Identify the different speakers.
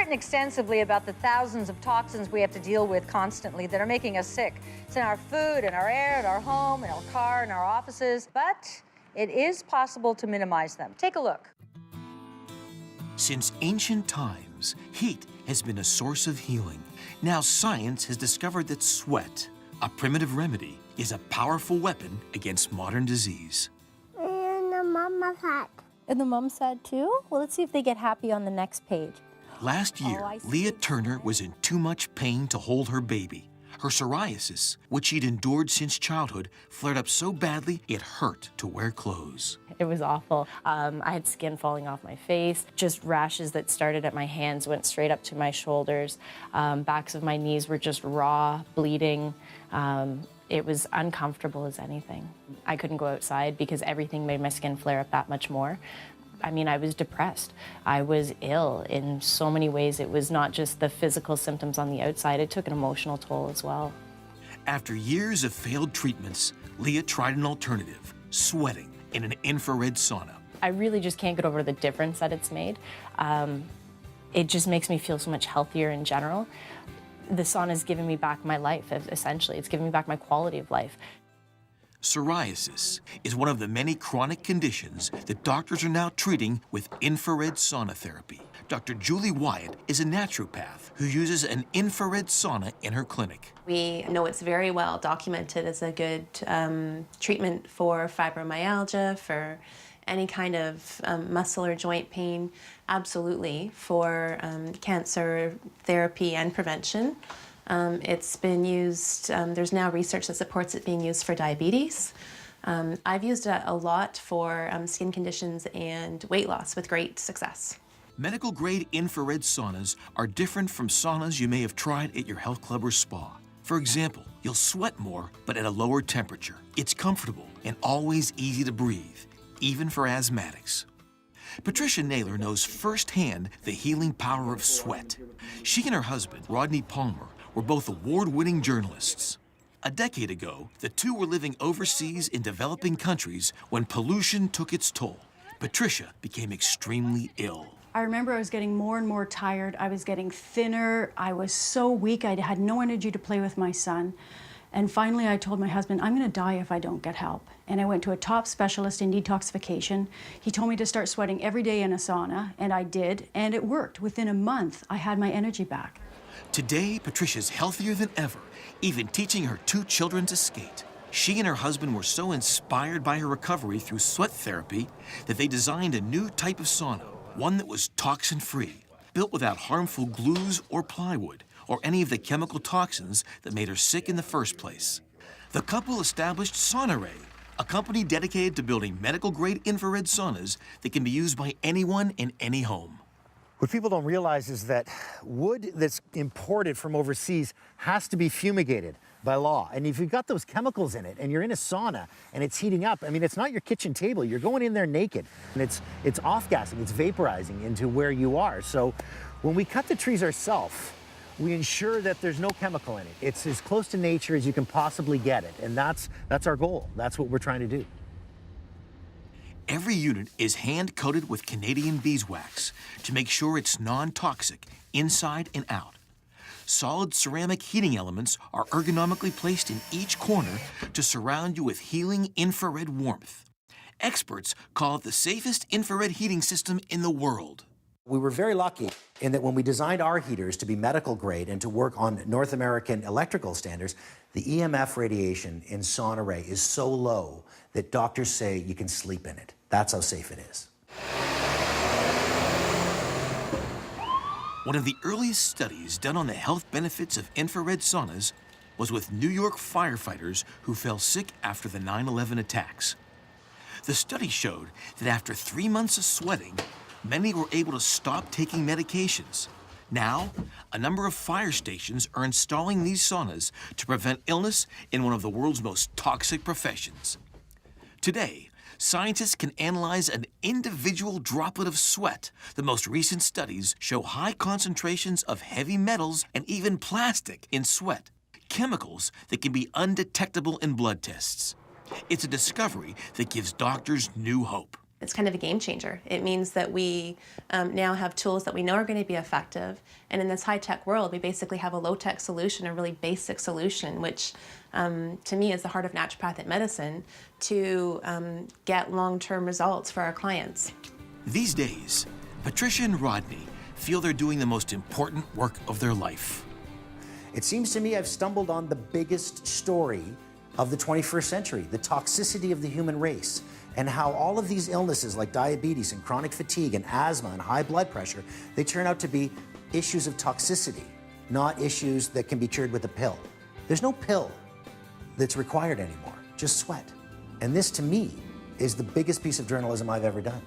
Speaker 1: written extensively about the thousands of toxins we have to deal with constantly that are making us sick. It's in our food, in our air, in our home, in our car, in our offices, but it is possible to minimize them. Take a look.
Speaker 2: Since ancient times, heat has been a source of healing. Now science has discovered that sweat, a primitive remedy, is a powerful weapon against modern disease.
Speaker 3: And the mama sad.
Speaker 4: And the mom sad too? Well, let's see if they get happy on the next page.
Speaker 2: Last year, Leah Turner was in too much pain to hold her baby. Her psoriasis, which she'd endured since childhood, flared up so badly it hurt to wear clothes.
Speaker 4: It was awful. I had skin falling off my face, just rashes that started at my hands, went straight up to my shoulders. Backs of my knees were just raw, bleeding. It was uncomfortable as anything. I couldn't go outside because everything made my skin flare up that much more. I mean, I was depressed. I was ill in so many ways. It was not just the physical symptoms on the outside, it took an emotional toll as well.
Speaker 2: After years of failed treatments, Leah tried an alternative, sweating in an infrared sauna.
Speaker 4: I really just can't get over the difference that it's made. It just makes me feel so much healthier in general. The sauna's given me back my life, essentially. It's given me back my quality of life.
Speaker 2: Psoriasis is one of the many chronic conditions that doctors are now treating with infrared sauna therapy. Dr. Julie Wyatt is a naturopath who uses an infrared sauna in her clinic.
Speaker 5: We know it's very well documented as a good treatment for fibromyalgia, for any kind of muscle or joint pain, absolutely, for cancer therapy and prevention. It's been used, there's now research that supports it being used for diabetes. I've used it a lot for skin conditions and weight loss with great success.
Speaker 2: Medical-grade infrared saunas are different from saunas you may have tried at your health club or spa. For example, you'll sweat more, but at a lower temperature. It's comfortable and always easy to breathe, even for asthmatics. Patricia Naylor knows firsthand the healing power of sweat. She and her husband, Rodney Palmer, were both award-winning journalists. A decade ago, the two were living overseas in developing countries when pollution took its toll. Patricia became extremely ill.
Speaker 6: I remember I was getting more and more tired. I was getting thinner. I was so weak. I had no energy to play with my son. And finally, I told my husband, I'm going to die if I don't get help. And I went to a top specialist in detoxification. He told me to start sweating every day in a sauna, and I did, and it worked. Within a month, I had my energy back.
Speaker 2: Today, Patricia's healthier than ever, even teaching her two children to skate. She and her husband were so inspired by her recovery through sweat therapy that they designed a new type of sauna, one that was toxin-free, built without harmful glues or plywood, or any of the chemical toxins that made her sick in the first place. The couple established SaunaRay, a company dedicated to building medical-grade infrared saunas that can be used by anyone in any home.
Speaker 7: What people don't realize is that wood that's imported from overseas has to be fumigated by law. And if you've got those chemicals in it and you're in a sauna and it's heating up, I mean, it's not your kitchen table. You're going in there naked. And it's off-gassing, it's vaporizing into where you are. So when we cut the trees ourselves, we ensure that there's no chemical in it. It's as close to nature as you can possibly get it. And that's our goal. That's what we're trying to do.
Speaker 2: Every unit is hand-coated with Canadian beeswax to make sure it's non-toxic inside and out. Solid ceramic heating elements are ergonomically placed in each corner to surround you with healing infrared warmth. Experts call it the safest infrared heating system in the world.
Speaker 7: We were very lucky in that when we designed our heaters to be medical grade and to work on North American electrical standards, the EMF radiation in SaunaRay is so low that doctors say you can sleep in it. That's how safe it is.
Speaker 2: One of the earliest studies done on the health benefits of infrared saunas was with New York firefighters who fell sick after the 9/11 attacks. The study showed that after 3 months of sweating, many were able to stop taking medications. Now, a number of fire stations are installing these saunas to prevent illness in one of the world's most toxic professions. Today, scientists can analyze an individual droplet of sweat. The most recent studies show high concentrations of heavy metals and even plastic in sweat, chemicals that can be undetectable in blood tests. It's a discovery that gives doctors new hope.
Speaker 5: It's kind of a game changer. It means that we now have tools that we know are going to be effective. And in this high-tech world, we basically have a low-tech solution, a really basic solution, which to me is the heart of naturopathic medicine, to get long-term results for our clients.
Speaker 2: These days, Patricia and Rodney feel they're doing the most important work of their life.
Speaker 7: It seems to me I've stumbled on the biggest story of the 21st century, the toxicity of the human race, and how all of these illnesses like diabetes and chronic fatigue and asthma and high blood pressure, they turn out to be issues of toxicity, not issues that can be cured with a pill. There's no pill that's required anymore, just sweat. And this, to me, is the biggest piece of journalism I've ever done.